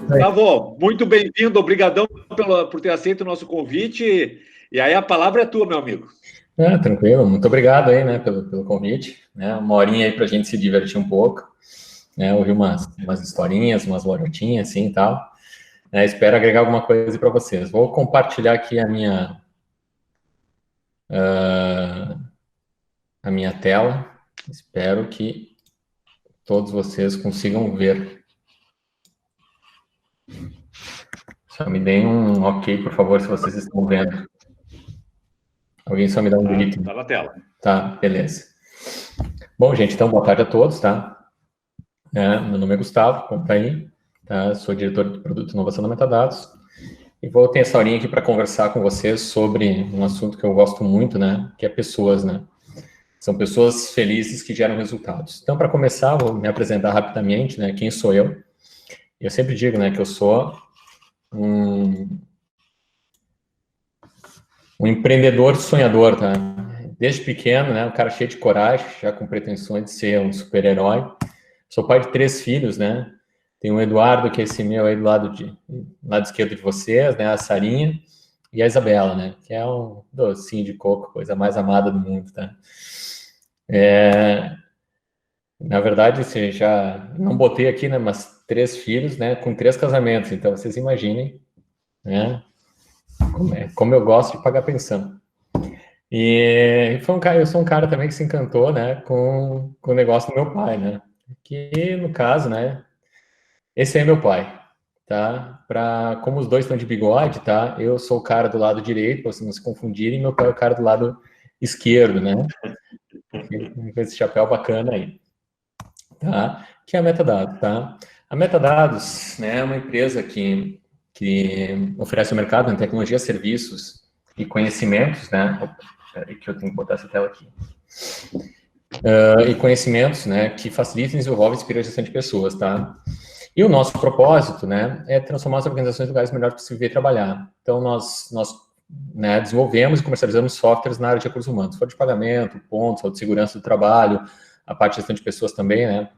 Gustavo, muito bem-vindo, obrigadão por ter aceito o nosso convite. E aí a palavra é tua, meu amigo. Tranquilo, muito obrigado aí, né, pelo convite, né, uma horinha aí para a gente se divertir um pouco, né, ouvir umas historinhas, umas lorotinhas assim e tal, né, espero agregar alguma coisa para vocês. Vou compartilhar aqui a minha tela, espero que todos vocês consigam ver. Só me deem um ok, por favor, se vocês estão vendo. Alguém só me dá um grito. Tá na tela. Tá, beleza. Bom, gente, então, boa tarde a todos, tá? Meu nome é Gustavo, como tá aí, tá? Sou diretor de Produto e Inovação da Metadados, e vou ter essa horinha aqui para conversar com vocês sobre um assunto que eu gosto muito, né? Que é pessoas, né? São pessoas felizes que geram resultados. Então, para começar, vou me apresentar rapidamente, né? Quem sou eu? Eu sempre digo, né, que eu sou um empreendedor sonhador, tá? Desde pequeno, né, um cara cheio de coragem, já com pretensões de ser um super-herói. Sou pai de 3 filhos, né? Tem o Eduardo, que é esse meu aí do lado esquerdo de vocês, né? A Sarinha e a Isabela, né? Que é um docinho de coco, coisa mais amada do mundo, tá? Na verdade, assim, já não botei aqui, né? Mas 3 filhos, né? Com 3 casamentos. Então, vocês imaginem, né? Como eu gosto de pagar pensão. E eu sou um cara também que se encantou, né? Com o negócio do meu pai, né? Que, no caso, né? Esse é meu pai, tá? Como os dois estão de bigode, tá? Eu sou o cara do lado direito, para vocês não se confundirem, e meu pai é o cara do lado esquerdo, né? Com esse chapéu bacana aí, tá? Que é a Metadados, tá? A Metadados, né, é uma empresa que oferece ao mercado em tecnologia, serviços e conhecimentos, né? Peraí que eu tenho que botar essa tela aqui. E conhecimentos, né, que facilitam e desenvolvem e inspiram a gestão de pessoas, tá? E o nosso propósito, né, é transformar as organizações em lugares melhores para se viver e trabalhar. Então, nós né, desenvolvemos e comercializamos softwares na área de recursos humanos, folha de pagamento, pontos, autossegurança do trabalho, a parte de gestão de pessoas também, né,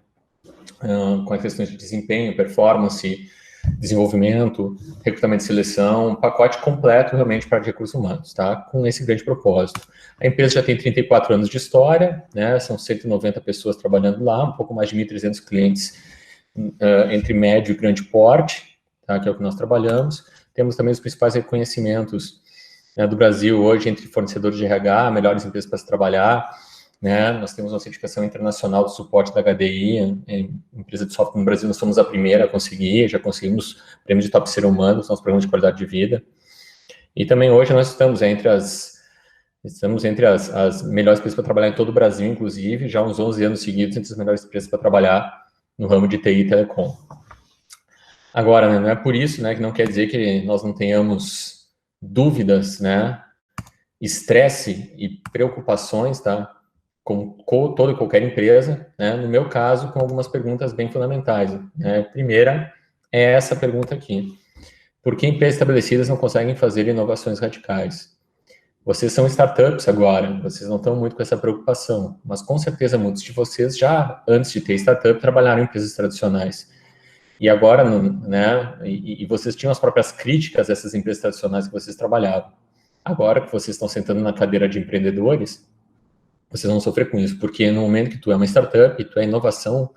com as questões de desempenho, performance, desenvolvimento, recrutamento e seleção, um pacote completo realmente para recursos humanos, tá? Com esse grande propósito. A empresa já tem 34 anos de história, né? São 190 pessoas trabalhando lá, um pouco mais de 1.300 clientes entre médio e grande porte, tá? Que é o que nós trabalhamos. Temos também os principais reconhecimentos, né, do Brasil hoje entre fornecedores de RH, melhores empresas para se trabalhar, né? Nós temos uma certificação internacional de suporte da HDI, empresa de software no Brasil, nós somos a primeira a conseguir, já conseguimos prêmio de top ser humano, nosso programa de qualidade de vida. E também hoje nós estamos entre as melhores empresas para trabalhar em todo o Brasil, inclusive, já há uns 11 anos seguidos entre as melhores empresas para trabalhar no ramo de TI e telecom. Agora, né, não é por isso, né, que não quer dizer que nós não tenhamos dúvidas, né, estresse e preocupações, tá, com toda e qualquer empresa, né, no meu caso, com algumas perguntas bem fundamentais, né. Primeira é essa pergunta aqui: por que empresas estabelecidas não conseguem fazer inovações radicais? Vocês são startups agora, vocês não estão muito com essa preocupação, mas com certeza muitos de vocês já, antes de ter startup, trabalharam em empresas tradicionais. E agora, né, e vocês tinham as próprias críticas a essas empresas tradicionais que vocês trabalhavam. Agora que vocês estão sentando na cadeira de empreendedores, vocês vão sofrer com isso, porque no momento que tu é uma startup, tu é inovação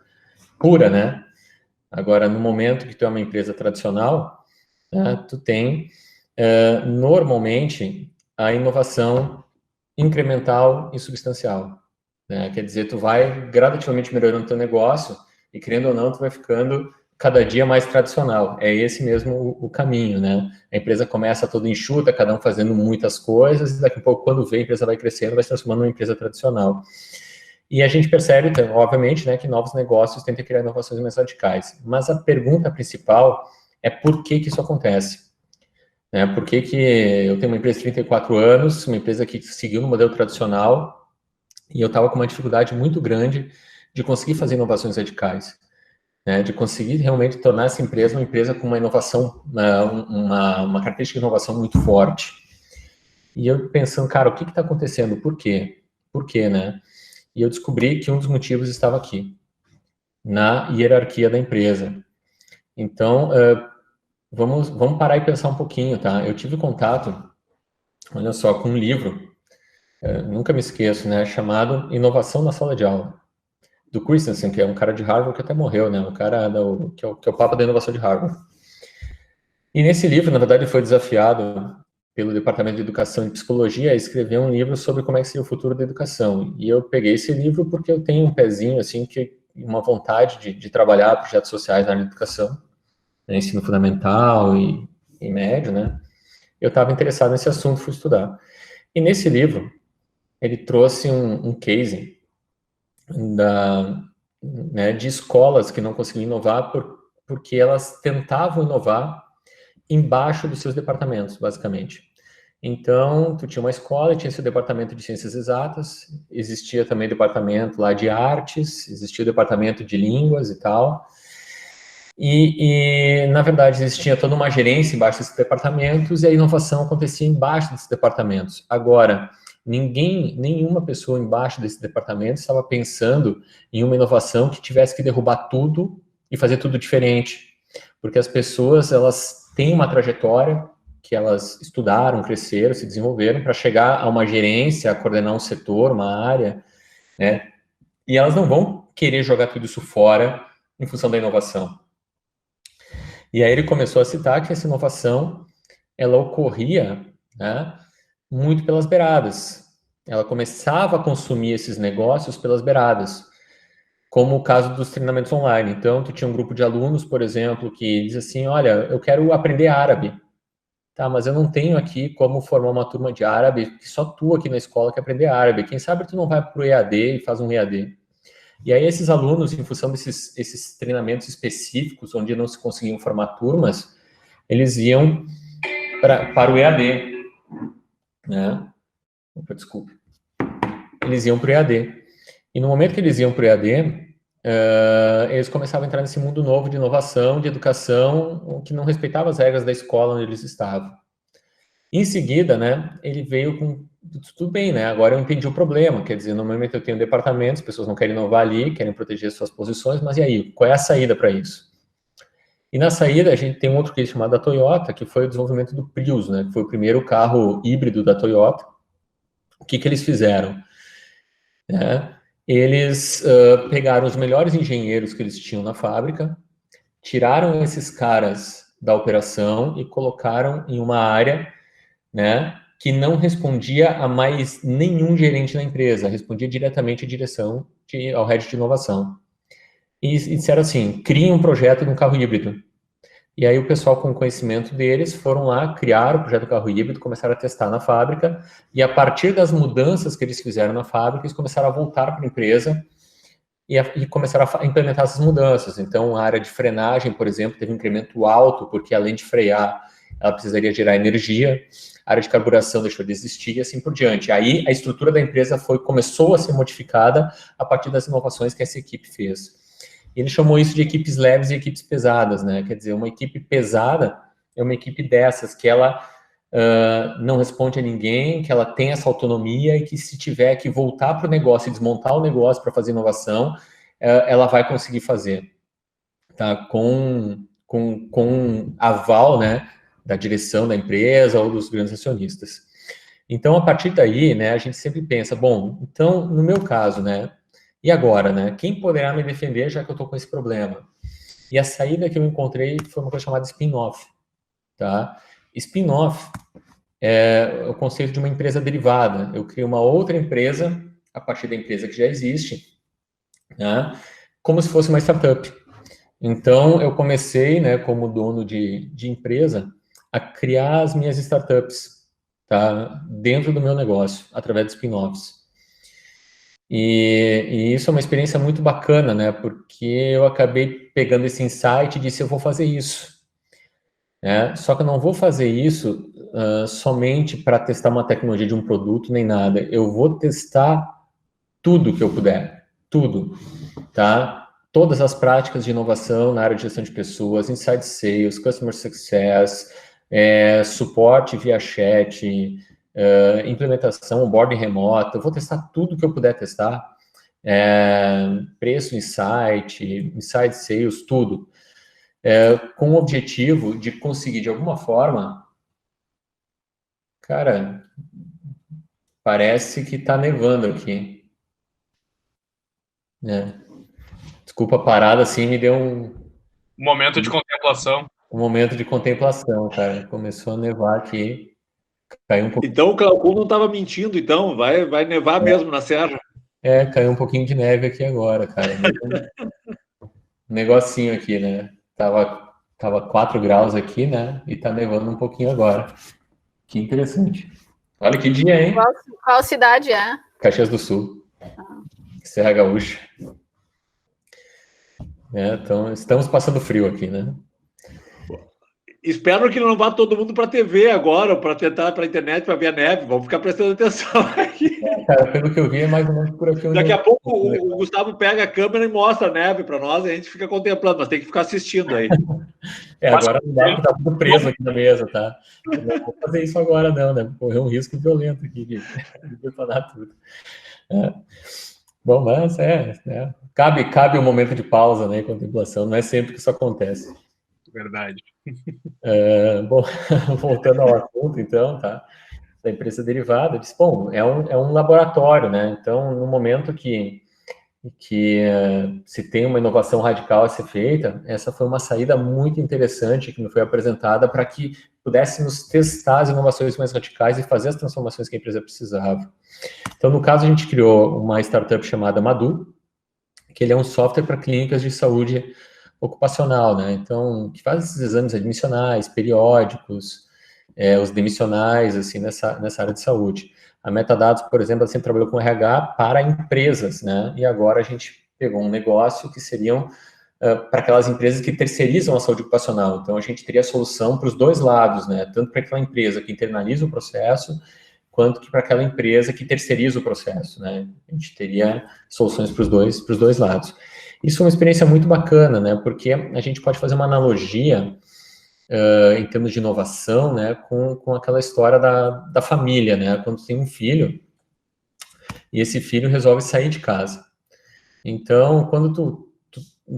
pura, né? Agora, no momento que tu é uma empresa tradicional, né, tu tem, normalmente, a inovação incremental e substancial, né? Quer dizer, tu vai gradativamente melhorando teu negócio e, querendo ou não, tu vai ficando cada dia mais tradicional. É esse mesmo o caminho, né? A empresa começa toda enxuta, cada um fazendo muitas coisas, e daqui a pouco, quando vê, a empresa vai crescendo, vai se transformando numa empresa tradicional. E a gente percebe, obviamente, né, que novos negócios tentam criar inovações mais radicais. Mas a pergunta principal é por que isso acontece? Né? Por que eu tenho uma empresa de 34 anos, uma empresa que seguiu no modelo tradicional, e eu estava com uma dificuldade muito grande de conseguir fazer inovações radicais, né? De conseguir realmente tornar essa empresa uma empresa com uma inovação, uma característica de inovação muito forte. E eu pensando, cara, o que está acontecendo? Por quê? Por quê, né? E eu descobri que um dos motivos estava aqui, na hierarquia da empresa. Então, vamos parar e pensar um pouquinho, tá? Eu tive contato, olha só, com um livro, nunca me esqueço, né? Chamado Inovação na Sala de Aula, do Christensen, que é um cara de Harvard que até morreu, né? Um cara que é o Papa da Inovação de Harvard. E nesse livro, na verdade, ele foi desafiado pelo Departamento de Educação e Psicologia a escrever um livro sobre como é que seria o futuro da educação. E eu peguei esse livro porque eu tenho um pezinho, assim, uma vontade de trabalhar projetos sociais na área de educação, né, ensino fundamental e médio, né? Eu estava interessado nesse assunto, fui estudar. E nesse livro, ele trouxe um case né, de escolas que não conseguiam inovar porque elas tentavam inovar embaixo dos seus departamentos, basicamente. Então, tu tinha uma escola, tinha seu departamento de ciências exatas, existia também departamento lá de artes, existia o departamento de línguas e tal. Na verdade, existia toda uma gerência embaixo desses departamentos e a inovação acontecia embaixo desses departamentos. Agora, nenhuma pessoa embaixo desse departamento estava pensando em uma inovação que tivesse que derrubar tudo e fazer tudo diferente. Porque as pessoas, elas têm uma trajetória que elas estudaram, cresceram, se desenvolveram para chegar a uma gerência, a coordenar um setor, uma área, né? E elas não vão querer jogar tudo isso fora em função da inovação. E aí ele começou a citar que essa inovação, ela ocorria, né, muito pelas beiradas. Ela começava a consumir esses negócios pelas beiradas, como o caso dos treinamentos online. Então, tu tinha um grupo de alunos, por exemplo, que diz assim, olha, eu quero aprender árabe. Tá, mas eu não tenho aqui como formar uma turma de árabe, que só tu aqui na escola quer aprender árabe. Quem sabe tu não vai para o EAD e faz um EAD. E aí esses alunos, em função desses treinamentos específicos, onde não se conseguiam formar turmas, eles iam para o EAD, né? Opa, desculpe. Eles iam para o EAD. E no momento que eles iam para o EAD, eles começavam a entrar nesse mundo novo de inovação, de educação, que não respeitava as regras da escola onde eles estavam. Em seguida, né, ele veio com tudo bem, né? Agora eu entendi o problema. Quer dizer, normalmente eu tenho departamentos, as pessoas não querem inovar ali, querem proteger suas posições, mas e aí? Qual é a saída para isso? E na saída, a gente tem um outro case chamado da Toyota, que foi o desenvolvimento do Prius, né? Que foi o primeiro carro híbrido da Toyota. O que eles fizeram? Eles pegaram os melhores engenheiros que eles tinham na fábrica, tiraram esses caras da operação e colocaram em uma área, né, que não respondia a mais nenhum gerente na empresa, respondia diretamente à direção, ao head de inovação. E disseram assim, criem um projeto de um carro híbrido. E aí o pessoal com conhecimento deles foram lá, criaram o projeto do carro híbrido, começaram a testar na fábrica, e a partir das mudanças que eles fizeram na fábrica, eles começaram a voltar para a empresa e começaram a implementar essas mudanças. Então, a área de frenagem, por exemplo, teve um incremento alto, porque além de frear, ela precisaria gerar energia, a área de carburação deixou de existir e assim por diante. Aí, a estrutura da empresa começou a ser modificada a partir das inovações que essa equipe fez. E ele chamou isso de equipes leves e equipes pesadas, né? Quer dizer, uma equipe pesada é uma equipe dessas, que ela não responde a ninguém, que ela tem essa autonomia e que se tiver que voltar para o negócio e desmontar o negócio para fazer inovação, ela vai conseguir fazer, tá? Com aval, né, da direção da empresa ou dos grandes acionistas. Então, a partir daí, né, a gente sempre pensa, bom, então, no meu caso, né, e agora, né, quem poderá me defender já que eu estou com esse problema? E a saída que eu encontrei foi uma coisa chamada spin-off, tá? Spin-off é o conceito de uma empresa derivada. Eu crio uma outra empresa a partir da empresa que já existe, né, como se fosse uma startup. Então, eu comecei, né, como dono de empresa, a criar as minhas startups, tá, dentro do meu negócio, através de spin-offs. E isso é uma experiência muito bacana, né, porque eu acabei pegando esse insight e disse, eu vou fazer isso. Né? Só que eu não vou fazer isso somente para testar uma tecnologia de um produto, nem nada. Eu vou testar tudo que eu puder, tudo, tá? Todas as práticas de inovação na área de gestão de pessoas, inside sales, customer success, suporte via chat, implementação, onboarding remoto, eu vou testar tudo que eu puder testar, preço, inside sales, tudo. com o objetivo de conseguir, de alguma forma, cara, parece que tá nevando aqui, né? Desculpa a parada, assim, me deu um momento de contemplação. Um momento de contemplação, cara. Começou a nevar aqui, caiu um pouquinho. Então o Cláudio não estava mentindo, então vai nevar mesmo na serra. Caiu um pouquinho de neve aqui agora, cara. Um negocinho aqui, né? Tava 4 graus aqui, né? E tá nevando um pouquinho agora. Que interessante. Olha que dia, hein? Qual cidade é? Caxias do Sul. Serra Gaúcha. Então, estamos passando frio aqui, né? Espero que não vá todo mundo para a TV agora, para tentar para a internet, para ver a neve. Vamos ficar prestando atenção aqui. Cara, pelo que eu vi, é mais ou menos por aqui. Daqui a pouco o Gustavo pega a câmera e mostra a neve para nós, e a gente fica contemplando, mas tem que ficar assistindo aí. Agora não dá para tá tudo preso aqui na mesa, tá? Eu não vou fazer isso agora, não, né? Correr um risco violento aqui de detonar tudo. Bom, mas cabe um momento de pausa, né? Contemplação, não é sempre que isso acontece. Verdade. Bom, voltando ao assunto, então, tá? Da empresa derivada, disse, bom, é um laboratório, né? Então, no momento que se tem uma inovação radical a ser feita, essa foi uma saída muito interessante que me foi apresentada para que pudéssemos testar as inovações mais radicais e fazer as transformações que a empresa precisava. Então, no caso, a gente criou uma startup chamada Madu, que ele é um software para clínicas de saúde ocupacional, né? Então, que faz esses exames admissionais, periódicos, os demissionais, assim, nessa área de saúde. A Metadados, por exemplo, ela sempre trabalhou com RH para empresas, né? E agora a gente pegou um negócio que seriam para aquelas empresas que terceirizam a saúde ocupacional. Então, a gente teria a solução para os dois lados, né? Tanto para aquela empresa que internaliza o processo, quanto que para aquela empresa que terceiriza o processo, né? A gente teria soluções para os dois lados. Isso é uma experiência muito bacana, né? Porque a gente pode fazer uma analogia em termos de inovação, né? Com aquela história da família, né? Quando tem um filho e esse filho resolve sair de casa. Então, quando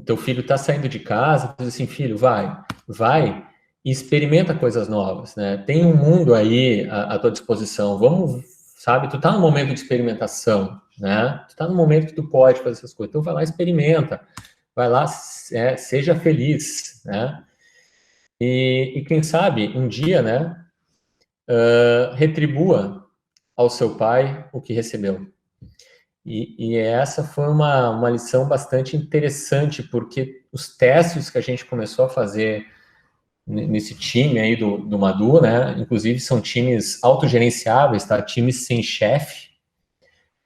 teu filho está saindo de casa, tu diz assim, filho, vai e experimenta coisas novas, né? Tem um mundo aí à tua disposição. Vamos, sabe? Tu tá no momento de experimentação, né? Tu tá no momento que tu pode fazer essas coisas. Então vai lá, experimenta. Vai lá, seja feliz, né? E quem sabe, um dia, né? Retribua ao seu pai o que recebeu. E essa foi uma lição bastante interessante, porque os testes que a gente começou a fazer nesse time aí do Madu, né? Inclusive são times autogerenciáveis, tá? Times sem chefe.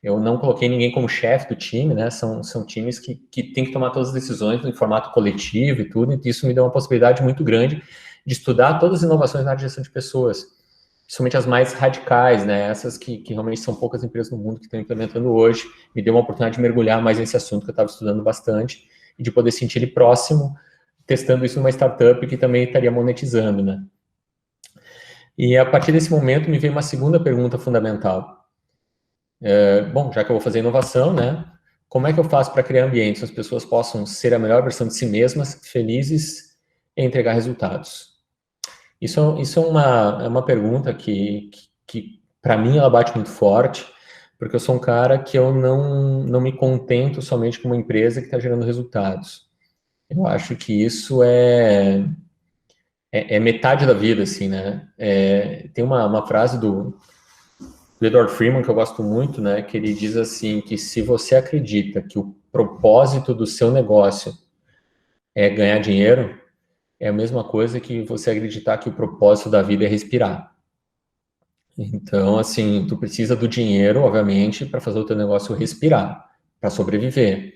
Eu não coloquei ninguém como chefe do time, né? São times que têm que tomar todas as decisões em formato coletivo e tudo, e isso me deu uma possibilidade muito grande de estudar todas as inovações na gestão de pessoas, principalmente as mais radicais, né? Essas que realmente são poucas empresas no mundo que estão implementando hoje. Me deu uma oportunidade de mergulhar mais nesse assunto que eu estava estudando bastante e de poder sentir ele próximo, testando isso numa startup que também estaria monetizando, né? E a partir desse momento me veio uma segunda pergunta fundamental. Bom, já que eu vou fazer inovação, né? Como é que eu faço para criar ambientes onde as pessoas possam ser a melhor versão de si mesmas, felizes e entregar resultados? Isso é uma pergunta que para mim, ela bate muito forte, porque eu sou um cara que eu não me contento somente com uma empresa que está gerando resultados. Eu acho que isso é metade da vida, assim, né? Tem uma frase do Edward Freeman que eu gosto muito, né? Que ele diz assim, que se você acredita que o propósito do seu negócio é ganhar dinheiro, é a mesma coisa que você acreditar que o propósito da vida é respirar. Então, assim, tu precisa do dinheiro, obviamente, para fazer o teu negócio respirar, para sobreviver.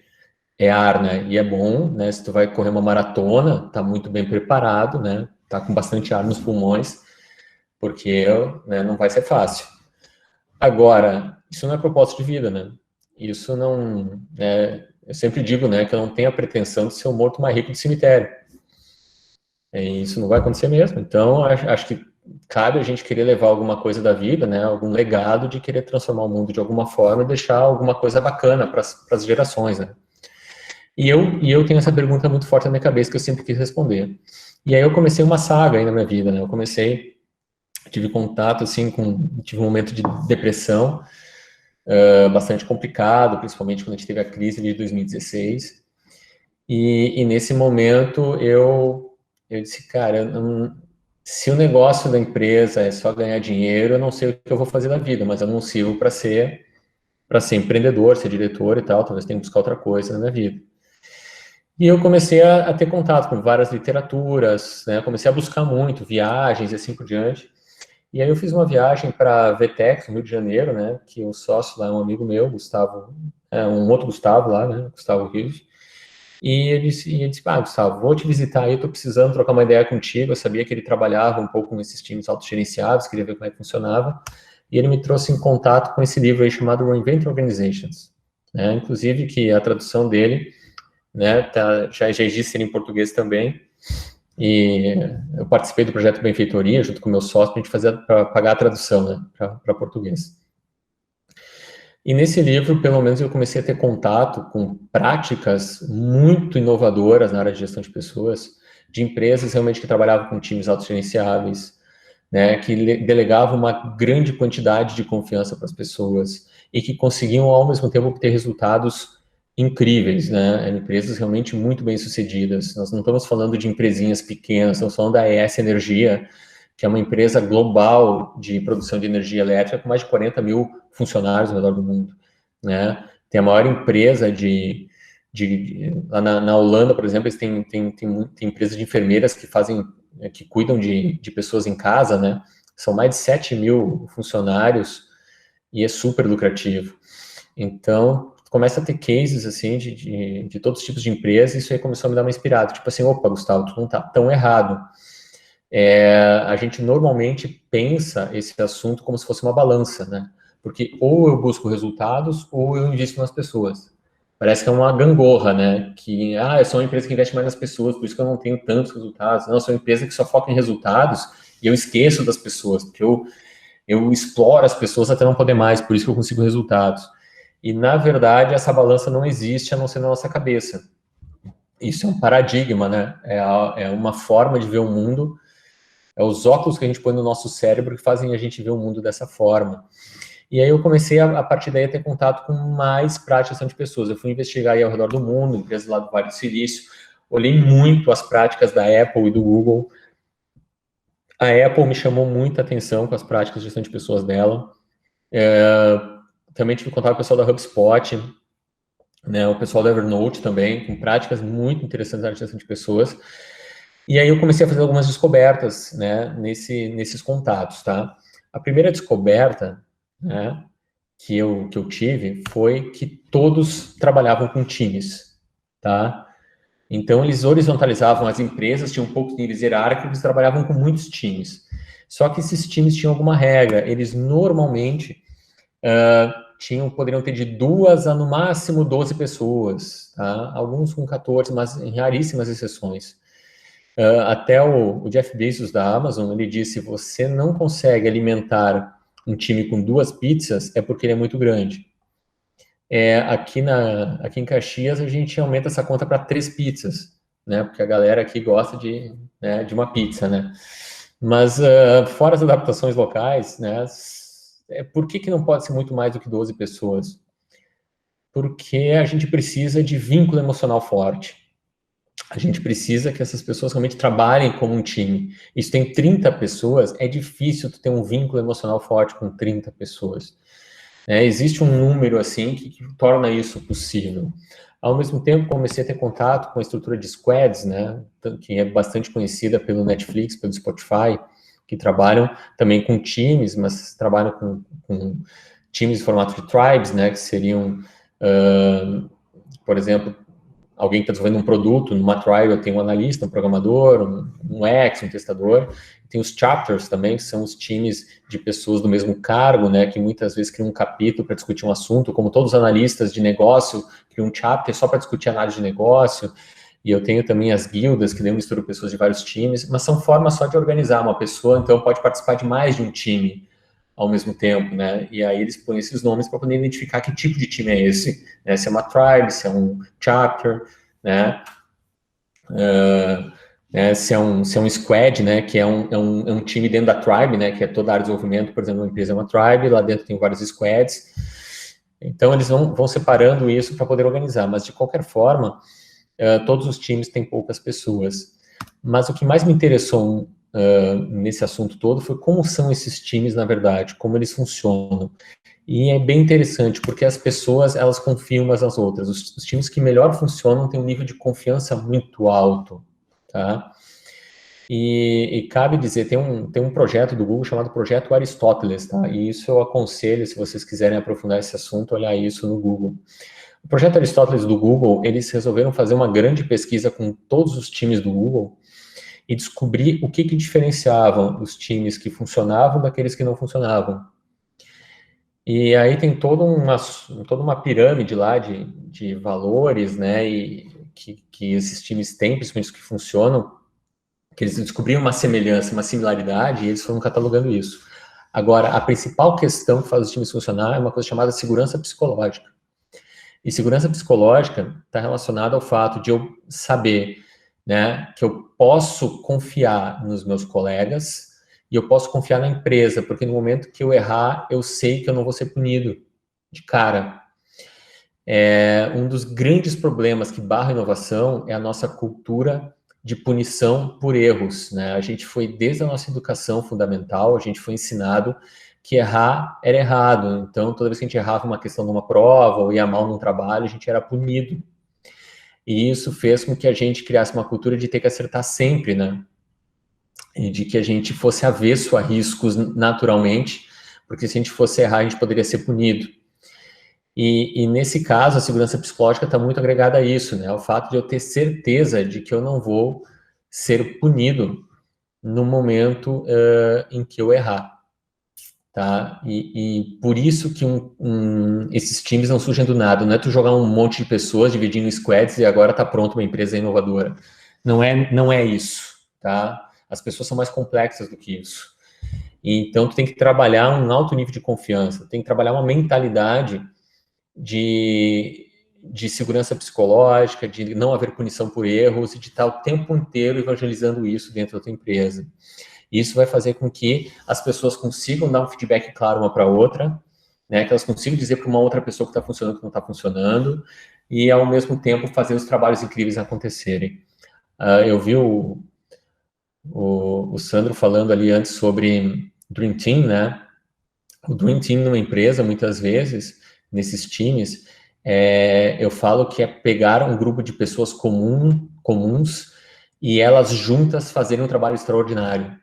É ar, né? E é bom, né? Se tu vai correr uma maratona, tá muito bem preparado, né? Tá com bastante ar nos pulmões, porque, né, não vai ser fácil. Agora, isso não é propósito de vida, né? Isso não... eu sempre digo, né, que eu não tenho a pretensão de ser o morto mais rico do cemitério. Isso não vai acontecer mesmo. Então, acho que cabe a gente querer levar alguma coisa da vida, né, algum legado de querer transformar o mundo de alguma forma e deixar alguma coisa bacana para as gerações, né? E eu tenho essa pergunta muito forte na minha cabeça que eu sempre quis responder. E aí eu comecei uma saga aí na minha vida, né? Tive contato, assim, tive um momento de depressão bastante complicado, principalmente quando a gente teve a crise de 2016. E nesse momento eu disse, cara, se o negócio da empresa é só ganhar dinheiro, eu não sei o que eu vou fazer da vida, mas eu não sirvo para ser empreendedor, ser diretor e tal, talvez tenha que buscar outra coisa na minha vida. E eu comecei a ter contato com várias literaturas, né? Comecei a buscar muito, viagens e assim por diante. E aí eu fiz uma viagem para Vetex, no Rio de Janeiro, né? Que o sócio lá é um amigo meu, Gustavo, um outro Gustavo lá, né? Gustavo Rios. E ele disse, Gustavo, vou te visitar aí, eu tô precisando trocar uma ideia contigo. Eu sabia que ele trabalhava um pouco nesses times autogerenciados, queria ver como é que funcionava. E ele me trouxe em contato com esse livro aí chamado Reinvent Organizations, né? Inclusive que a tradução dele, né, já existe em português também. E eu participei do projeto Benfeitoria, junto com o meu sócio, para a gente fazer, para pagar a tradução, né, para português. E nesse livro, pelo menos, eu comecei a ter contato com práticas muito inovadoras na área de gestão de pessoas, de empresas realmente que trabalhavam com times autogerenciáveis, né, que delegavam uma grande quantidade de confiança para as pessoas e que conseguiam, ao mesmo tempo, obter resultados incríveis, né, empresas realmente muito bem-sucedidas. Nós não estamos falando de empresinhas pequenas, estamos falando da ES Energia, que é uma empresa global de produção de energia elétrica com mais de 40 mil funcionários ao redor do mundo, né? Tem a maior empresa lá na Holanda, por exemplo, eles têm empresas de enfermeiras que cuidam de pessoas em casa, né? São mais de 7 mil funcionários e é super lucrativo. Então, começa a ter cases, assim, de todos os tipos de empresas, e isso aí começou a me dar uma inspirada. Tipo assim, opa, Gustavo, tu não tá tão errado. A gente normalmente pensa esse assunto como se fosse uma balança, né? Porque ou eu busco resultados ou eu invisto nas pessoas. Parece que é uma gangorra, né? Que, eu sou uma empresa que investe mais nas pessoas, por isso que eu não tenho tantos resultados. Não, eu sou uma empresa que só foca em resultados e eu esqueço das pessoas, porque eu exploro as pessoas até não poder mais, por isso que eu consigo resultados. E, na verdade, essa balança não existe a não ser na nossa cabeça. Isso é um paradigma, né? É uma forma de ver o mundo. É os óculos que a gente põe no nosso cérebro que fazem a gente ver o mundo dessa forma. E aí eu comecei, a partir daí, a ter contato com mais práticas de pessoas. Eu fui investigar aí ao redor do mundo, empresas lá do Vale do Silício, olhei muito as práticas da Apple e do Google. A Apple me chamou muita atenção com as práticas de gestão de pessoas dela. Também tive contato com o pessoal da HubSpot, né, o pessoal da Evernote também, com práticas muito interessantes na gestão de pessoas. E aí eu comecei a fazer algumas descobertas, né, nesses contatos, tá? A primeira descoberta, né, que eu tive foi que todos trabalhavam com times, tá? Então eles horizontalizavam as empresas, tinham poucos níveis hierárquicos, trabalhavam com muitos times. Só que esses times tinham alguma regra, eles normalmente poderiam ter de 2 a no máximo 12 pessoas, tá? Alguns com 14, mas em raríssimas exceções. Até o Jeff Bezos da Amazon, ele disse, se você não consegue alimentar um time com 2 pizzas, é porque ele é muito grande. Aqui em Caxias, a gente aumenta essa conta para 3 pizzas, né? Porque a galera aqui gosta de uma pizza, né? Mas, fora as adaptações locais, né? Por que não pode ser muito mais do que 12 pessoas? Porque a gente precisa de vínculo emocional forte. A gente precisa que essas pessoas realmente trabalhem como um time. Isso tem 30 pessoas, é difícil tu ter um vínculo emocional forte com 30 pessoas. Existe um número assim que torna isso possível. Ao mesmo tempo, comecei a ter contato com a estrutura de squads, né, que é bastante conhecida pelo Netflix, pelo Spotify, que trabalham também com times, mas trabalham com times em formato de tribes, né, que seriam, por exemplo, alguém que está desenvolvendo um produto, numa tribe tem um analista, um programador, um UX, um testador. Tem os chapters também, que são os times de pessoas do mesmo cargo, né, que muitas vezes criam um capítulo para discutir um assunto, como todos os analistas de negócio criam um chapter só para discutir análise de negócio. E eu tenho também as guildas, que daí eu misturo pessoas de vários times, mas são formas só de organizar. Uma pessoa, então, pode participar de mais de um time ao mesmo tempo, né? E aí eles põem esses nomes para poder identificar que tipo de time é esse, né? Se é uma tribe, se é um chapter, né? Se é um squad, né, que é um time dentro da tribe, né, que é toda a área de desenvolvimento, por exemplo, uma empresa é uma tribe, lá dentro tem vários squads, então eles vão separando isso para poder organizar, mas de qualquer forma, todos os times têm poucas pessoas. Mas o que mais me interessou nesse assunto todo foi como são esses times, na verdade, como eles funcionam. E é bem interessante, porque as pessoas, elas confiam umas nas outras. Os times que melhor funcionam têm um nível de confiança muito alto, tá? E cabe dizer, tem um projeto do Google chamado Projeto Aristóteles, tá? E isso eu aconselho, se vocês quiserem aprofundar esse assunto, olhar isso no Google. O Projeto Aristóteles do Google, eles resolveram fazer uma grande pesquisa com todos os times do Google e descobrir o que diferenciavam os times que funcionavam daqueles que não funcionavam. E aí tem toda uma pirâmide lá de valores, né, e que esses times têm, principalmente os que funcionam, que eles descobriram uma semelhança, uma similaridade, e eles foram catalogando isso. Agora, a principal questão que faz os times funcionar é uma coisa chamada segurança psicológica. E segurança psicológica está relacionada ao fato de eu saber, né, que eu posso confiar nos meus colegas e eu posso confiar na empresa, porque no momento que eu errar, eu sei que eu não vou ser punido de cara. Um dos grandes problemas que barra a inovação é a nossa cultura de punição por erros, né? A gente foi, desde a nossa educação fundamental, a gente foi ensinado que errar era errado. Então, toda vez que a gente errava uma questão de uma prova ou ia mal num trabalho, a gente era punido. E isso fez com que a gente criasse uma cultura de ter que acertar sempre, né? E de que a gente fosse avesso a riscos naturalmente, porque se a gente fosse errar, a gente poderia ser punido. E nesse caso, a segurança psicológica está muito agregada a isso, né? O fato de eu ter certeza de que eu não vou ser punido no momento em que eu errar, tá? E por isso que esses times não surgem do nada. Não é tu jogar um monte de pessoas dividindo squads e agora tá pronto uma empresa inovadora. Não é isso, tá? As pessoas são mais complexas do que isso. Então, tu tem que trabalhar um alto nível de confiança, tem que trabalhar uma mentalidade de segurança psicológica, de não haver punição por erros e de estar o tempo inteiro evangelizando isso dentro da tua empresa. Isso vai fazer com que as pessoas consigam dar um feedback claro uma para a outra, né, que elas consigam dizer para uma outra pessoa que está funcionando, que não está funcionando, e ao mesmo tempo fazer os trabalhos incríveis acontecerem. Eu vi o Sandro falando ali antes sobre Dream Team, né? O Dream Team numa empresa, muitas vezes, nesses times, eu falo que é pegar um grupo de pessoas comuns e elas juntas fazerem um trabalho extraordinário.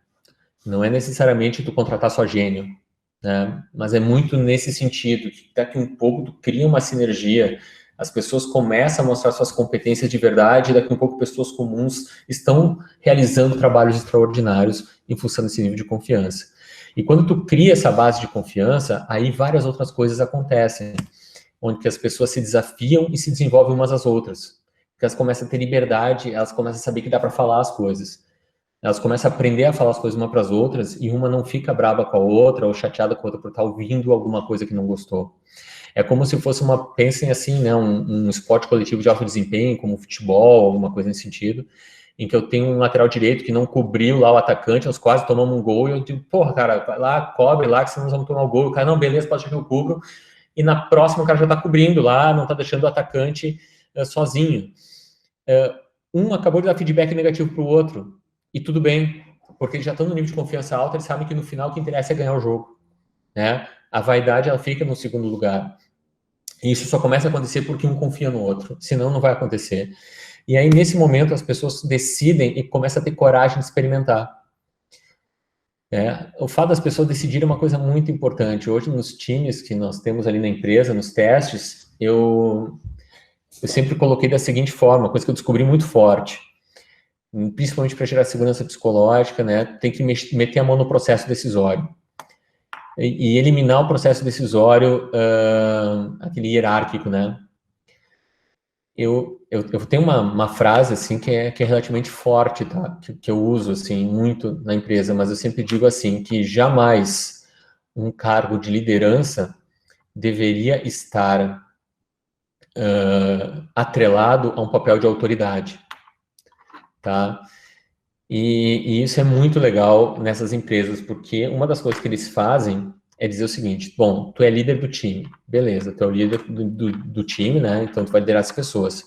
Não é necessariamente tu contratar só gênio, né? Mas é muito nesse sentido, que daqui um pouco tu cria uma sinergia, as pessoas começam a mostrar suas competências de verdade, e daqui um pouco pessoas comuns estão realizando trabalhos extraordinários em função desse nível de confiança. E quando tu cria essa base de confiança, aí várias outras coisas acontecem, onde que as pessoas se desafiam e se desenvolvem umas às outras. Porque elas começam a ter liberdade, elas começam a saber que dá para falar as coisas. Elas começam a aprender a falar as coisas uma para as outras e uma não fica brava com a outra ou chateada com a outra por estar ouvindo alguma coisa que não gostou. É como se fosse pensem assim, né, um esporte coletivo de alto desempenho, como futebol, alguma coisa nesse sentido, em que eu tenho um lateral direito que não cobriu lá o atacante, nós quase tomamos um gol, e eu digo, porra, cara, vai lá, cobre lá, que senão nós vamos tomar o gol. O cara, não, beleza, pode deixar que eu cubro. E na próxima o cara já tá cobrindo lá, não tá deixando o atacante sozinho. Um acabou de dar feedback negativo pro outro, e tudo bem, porque eles já estão no nível de confiança alta, eles sabem que no final o que interessa é ganhar o jogo, né? A vaidade, ela fica no segundo lugar. E isso só começa a acontecer porque um confia no outro, senão não vai acontecer. E aí, nesse momento, as pessoas decidem e começam a ter coragem de experimentar. O fato das pessoas decidirem é uma coisa muito importante. Hoje, nos times que nós temos ali na empresa, nos testes, eu sempre coloquei da seguinte forma, uma coisa que eu descobri muito forte, principalmente para gerar segurança psicológica, né? Tem que meter a mão no processo decisório. E eliminar o processo decisório, aquele hierárquico, né? Eu tenho uma frase, assim, que é relativamente forte, tá? Que eu uso, assim, muito na empresa, mas eu sempre digo assim, que jamais um cargo de liderança deveria estar atrelado a um papel de autoridade, tá? E isso é muito legal nessas empresas, porque uma das coisas que eles fazem é dizer o seguinte: bom, tu é líder do time, beleza, tu é o líder do time, né? Então tu vai liderar as pessoas.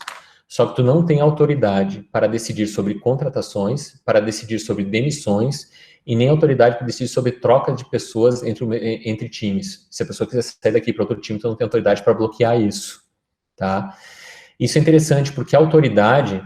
Só que tu não tem autoridade para decidir sobre contratações, para decidir sobre demissões, e nem autoridade para decidir sobre troca de pessoas entre times. Se a pessoa quiser sair daqui para outro time, tu não tem autoridade para bloquear isso, tá? Isso é interessante porque a autoridade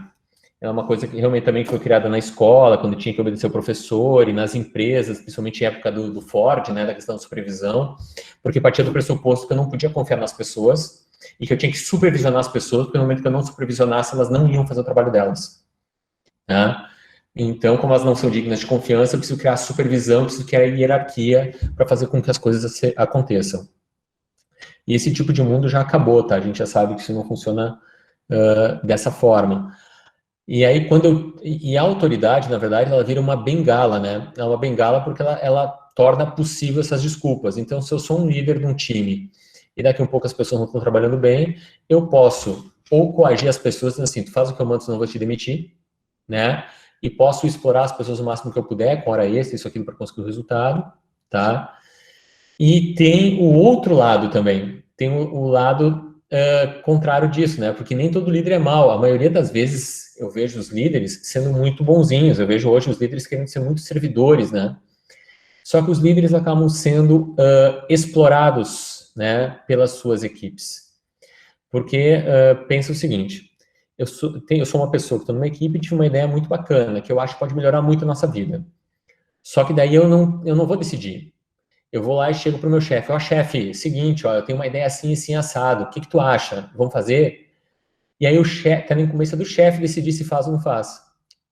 é uma coisa que realmente também foi criada na escola, quando tinha que obedecer o professor, e nas empresas, principalmente em época do Ford, né, da questão da supervisão, porque partia do pressuposto que eu não podia confiar nas pessoas e que eu tinha que supervisionar as pessoas, porque no momento que eu não supervisionasse, elas não iam fazer o trabalho delas, né? Então, como elas não são dignas de confiança, eu preciso criar supervisão, eu preciso criar hierarquia para fazer com que as coisas aconteçam. E esse tipo de mundo já acabou, tá? A gente já sabe que isso não funciona dessa forma. E aí, e a autoridade, na verdade, ela vira uma bengala, né? É uma bengala porque ela torna possível essas desculpas. Então, se eu sou um líder de um time e daqui a um pouco as pessoas não estão trabalhando bem, eu posso ou coagir as pessoas, dizendo assim, tu faz o que eu mando, senão eu vou te demitir, né? E posso explorar as pessoas o máximo que eu puder, com hora extra, isso aqui para conseguir o resultado, tá? E tem o outro lado também, tem o lado contrário disso, né? Porque nem todo líder é mau. A maioria das vezes eu vejo os líderes sendo muito bonzinhos. Eu vejo hoje os líderes querendo ser muito servidores, né? Só que os líderes acabam sendo explorados, né, pelas suas equipes. Porque pensa o seguinte: eu sou uma pessoa que estou numa equipe e tive uma ideia muito bacana, que eu acho que pode melhorar muito a nossa vida. Só que daí eu não vou decidir. Eu vou lá e chego pro meu chefe: ó, chefe, seguinte, ó, eu tenho uma ideia assim, assim, assado, o que tu acha? Vamos fazer? E aí o chefe, tá na incumbência do chefe decidir se faz ou não faz.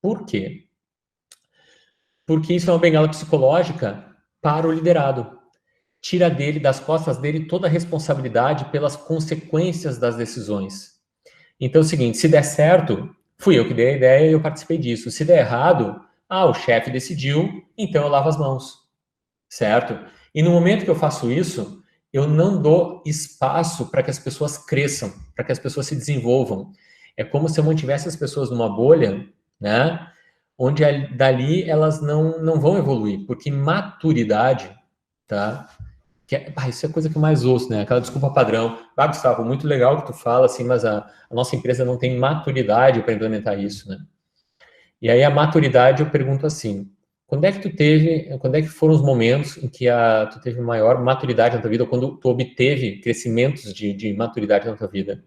Por quê? Porque isso é uma bengala psicológica para o liderado. Tira das costas dele, toda a responsabilidade pelas consequências das decisões. Então é o seguinte: se der certo, fui eu que dei a ideia e eu participei disso. Se der errado, o chefe decidiu, então eu lavo as mãos. Certo? E no momento que eu faço isso, eu não dou espaço para que as pessoas cresçam, para que as pessoas se desenvolvam. É como se eu mantivesse as pessoas numa bolha, né? Onde dali elas não vão evoluir, porque maturidade, tá? Isso é a coisa que eu mais ouço, né? Aquela desculpa padrão. Gustavo, muito legal que tu fala, assim, mas a nossa empresa não tem maturidade para implementar isso, né? E aí a maturidade eu pergunto assim: quando é que foram os momentos em que tu teve maior maturidade na tua vida, ou quando tu obteve crescimentos de maturidade na tua vida?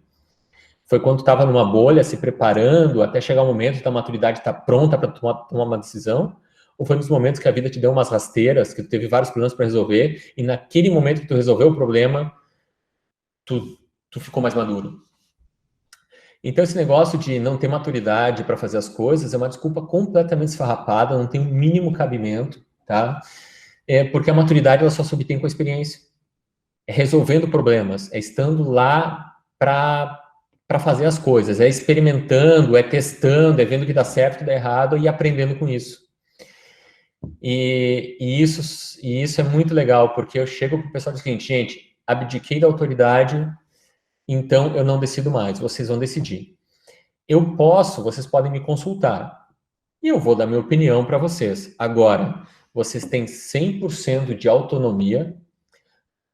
Foi quando tu estava numa bolha, se preparando, até chegar o momento que a maturidade está pronta para tomar uma decisão? Ou foi nos momentos que a vida te deu umas rasteiras, que tu teve vários problemas para resolver, e naquele momento que tu resolveu o problema, tu ficou mais maduro? Então, esse negócio de não ter maturidade para fazer as coisas é uma desculpa completamente esfarrapada, não tem o mínimo cabimento, tá? Porque a maturidade ela só se obtém com a experiência. É resolvendo problemas, é estando lá para fazer as coisas, é experimentando, é testando, é vendo que dá certo, que dá errado e aprendendo com isso. E isso é muito legal, porque eu chego para o pessoal e digo o seguinte: gente, abdiquei da autoridade, então eu não decido mais, vocês vão decidir. Vocês podem me consultar e eu vou dar minha opinião para vocês. Agora, vocês têm 100% de autonomia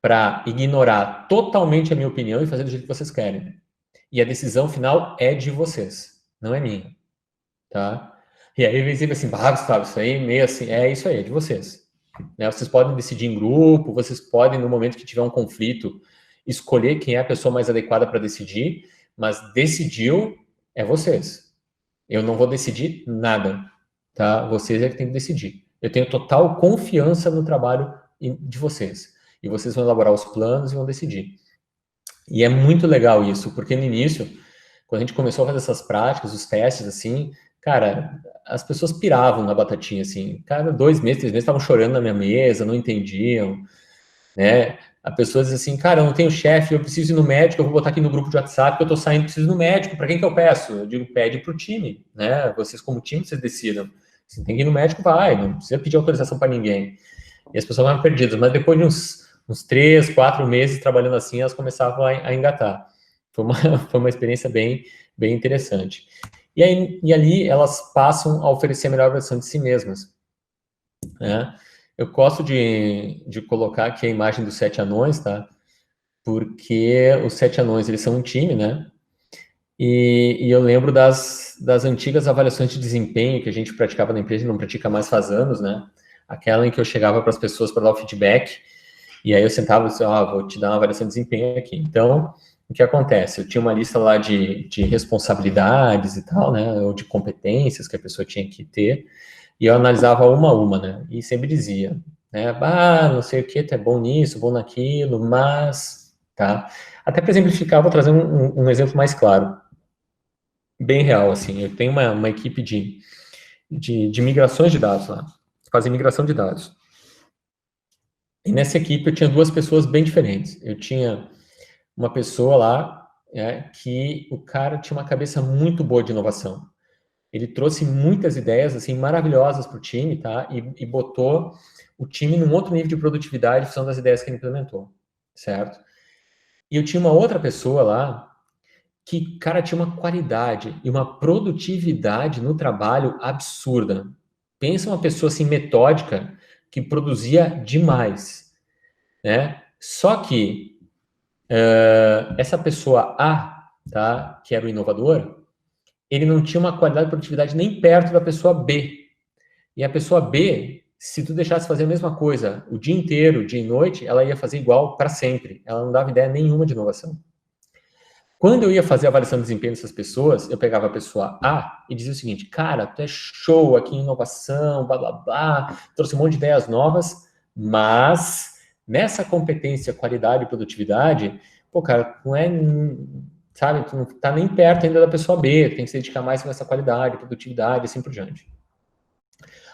para ignorar totalmente a minha opinião e fazer do jeito que vocês querem. E a decisão final é de vocês, não é minha, tá? E aí vem sempre assim: Gustavo, isso aí meio assim, isso aí, é de vocês. Né? Vocês podem decidir em grupo, vocês podem, no momento que tiver um conflito, escolher quem é a pessoa mais adequada para decidir, mas decidiu, é vocês. Eu não vou decidir nada, tá? Vocês é que tem que decidir. Eu tenho total confiança no trabalho de vocês. E vocês vão elaborar os planos e vão decidir. E é muito legal isso, porque no início, quando a gente começou a fazer essas práticas, os testes, assim, cara, as pessoas piravam na batatinha, assim. Cada 2 meses, 3 meses, estavam chorando na minha mesa, não entendiam, né? A pessoa diz assim: cara, eu não tenho chefe, eu preciso ir no médico, eu vou botar aqui no grupo de WhatsApp que eu tô saindo, preciso ir no médico, para quem que eu peço? Eu digo: pede pro time, né? Vocês como time, vocês decidam. Se tem que ir no médico, vai, não precisa pedir autorização para ninguém. E as pessoas estavam perdidas, mas depois de uns 3, 4 meses trabalhando assim, elas começavam a engatar. Foi uma experiência bem interessante. E ali elas passam a oferecer a melhor versão de si mesmas, né? Eu gosto de colocar aqui a imagem dos 7 anões, tá? Porque os 7 anões, eles são um time, né? E eu lembro das antigas avaliações de desempenho que a gente praticava na empresa e não pratica mais faz anos, né? Aquela em que eu chegava para as pessoas para dar o feedback, e aí eu sentava e disse, vou te dar uma avaliação de desempenho aqui. Então, o que acontece? Eu tinha uma lista lá de responsabilidades e tal, né? Ou de competências que a pessoa tinha que ter, e eu analisava uma a uma, né? E sempre dizia, né? Não sei o que, tu é bom nisso, bom naquilo, mas... Tá? Até para exemplificar, vou trazer um exemplo mais claro. Bem real, assim. Eu tenho uma equipe de migrações de dados lá. Fazer migração de dados. E nessa equipe eu tinha 2 pessoas bem diferentes. Eu tinha uma pessoa lá que o cara tinha uma cabeça muito boa de inovação. Ele trouxe muitas ideias assim maravilhosas para o time, tá? E botou o time num outro nível de produtividade em função das ideias que ele implementou, certo? E eu tinha uma outra pessoa lá que, cara, tinha uma qualidade e uma produtividade no trabalho absurda. Pensa uma pessoa assim metódica que produzia demais, né? Só que essa pessoa A, tá, que era o inovador, ele não tinha uma qualidade de produtividade nem perto da pessoa B. E a pessoa B, se tu deixasse fazer a mesma coisa o dia inteiro, dia e noite, ela ia fazer igual para sempre. Ela não dava ideia nenhuma de inovação. Quando eu ia fazer a avaliação de desempenho dessas pessoas, eu pegava a pessoa A e dizia o seguinte, cara, tu é show aqui em inovação, blá, blá, blá, trouxe um monte de ideias novas, mas nessa competência, qualidade e produtividade, pô, cara, não é, sabe, tu não tá nem perto ainda da pessoa B, tu tem que se dedicar mais com essa qualidade, produtividade e assim por diante.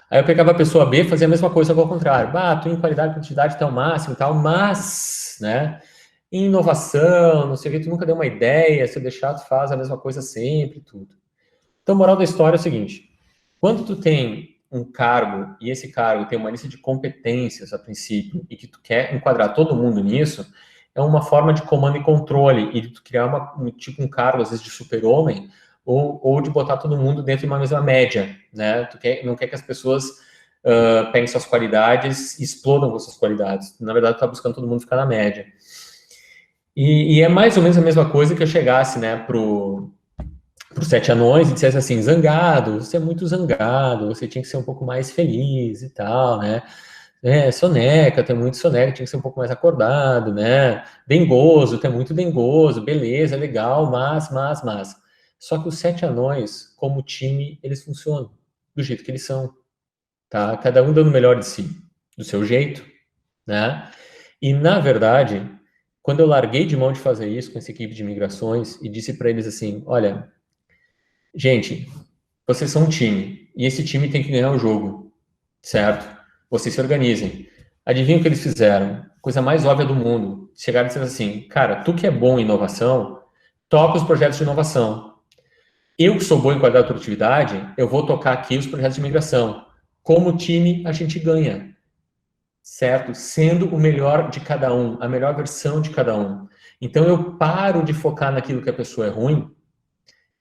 Aí eu pegava a pessoa B e fazia a mesma coisa ao contrário. Tu em qualidade e produtividade tá o máximo e tal, mas, né, em inovação, não sei o que, tu nunca deu uma ideia, se eu deixar, tu faz a mesma coisa sempre, tudo. Então, moral da história é o seguinte, quando tu tem um cargo, e esse cargo tem uma lista de competências a princípio, e que tu quer enquadrar todo mundo nisso, é uma forma de comando e controle, e de tu criar um cargo, às vezes, de super-homem, ou de botar todo mundo dentro de uma mesma média, né? Não quer que as pessoas peguem suas qualidades e explodam com suas qualidades. Na verdade, tu tá buscando todo mundo ficar na média. E é mais ou menos a mesma coisa que eu chegasse, né, pro 7 anões e dissesse assim, zangado, você é muito zangado, você tinha que ser um pouco mais feliz e tal, né? Soneca, tem muito soneca, tinha que ser um pouco mais acordado, né? Dengoso, tem muito dengoso, beleza, legal, mas. Só que os 7 anões, como time, eles funcionam do jeito que eles são, tá? Cada um dando o melhor de si, do seu jeito, né? E, na verdade, quando eu larguei de mão de fazer isso com essa equipe de migrações e disse para eles assim, olha, gente, vocês são um time, e esse time tem que ganhar o jogo, certo? Vocês se organizem. Adivinha o que eles fizeram? Coisa mais óbvia do mundo. Chegaram e disseram assim, cara, tu que é bom em inovação, toca os projetos de inovação. Eu que sou bom em qualidade de produtividade, eu vou tocar aqui os projetos de migração. Como time, a gente ganha, certo? Sendo o melhor de cada um, a melhor versão de cada um. Então, eu paro de focar naquilo que a pessoa é ruim,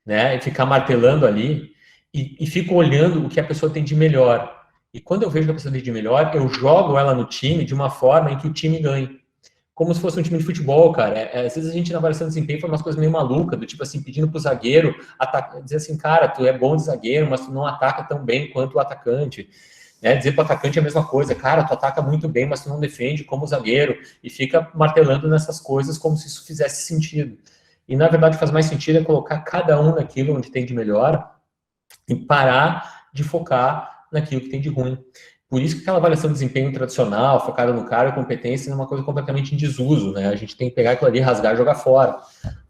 né? E ficar martelando ali, e fico olhando o que a pessoa tem de melhor. E quando eu vejo que a pessoa tem de melhor, eu jogo ela no time de uma forma em que o time ganhe. Como se fosse um time de futebol, cara. Às vezes a gente, na avaliação de desempenho, faz umas coisas meio malucas, do tipo assim, pedindo pro zagueiro dizer assim, cara, tu é bom de zagueiro, mas tu não ataca tão bem quanto o atacante. Né? Dizer pro atacante é a mesma coisa, cara, tu ataca muito bem, mas tu não defende como zagueiro. E fica martelando nessas coisas como se isso fizesse sentido. E, na verdade, faz mais sentido é colocar cada um naquilo onde tem de melhor e parar de focar naquilo que tem de ruim. Por isso que aquela avaliação de desempenho tradicional, focada no cara e competência, é uma coisa completamente em desuso, né? A gente tem que pegar aquilo ali, rasgar e jogar fora,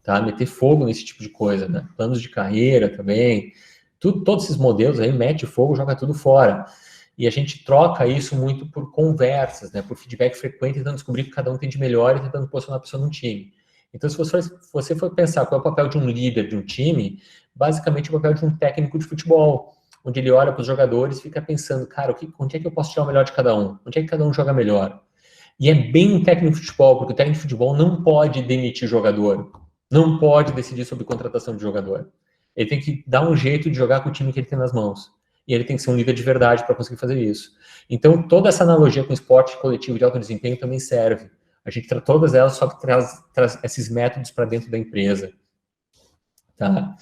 tá? Meter fogo nesse tipo de coisa, né? Planos de carreira também. Todos esses modelos aí, mete fogo, joga tudo fora. E a gente troca isso muito por conversas, né? Por feedback frequente, tentando descobrir o que cada um tem de melhor e tentando posicionar a pessoa num time. Então, se você for pensar qual é o papel de um líder de um time, basicamente é o papel de um técnico de futebol, onde ele olha para os jogadores e fica pensando, cara, onde é que eu posso tirar o melhor de cada um? Onde é que cada um joga melhor? E é bem um técnico de futebol, porque o técnico de futebol não pode demitir jogador. não pode decidir sobre contratação de jogador. Ele tem que dar um jeito de jogar com o time que ele tem nas mãos. E ele tem que ser um líder de verdade para conseguir fazer isso. Então, toda essa analogia com o esporte coletivo de alto desempenho também serve. A gente traz todas elas, só que traz esses métodos para dentro da empresa. Tá?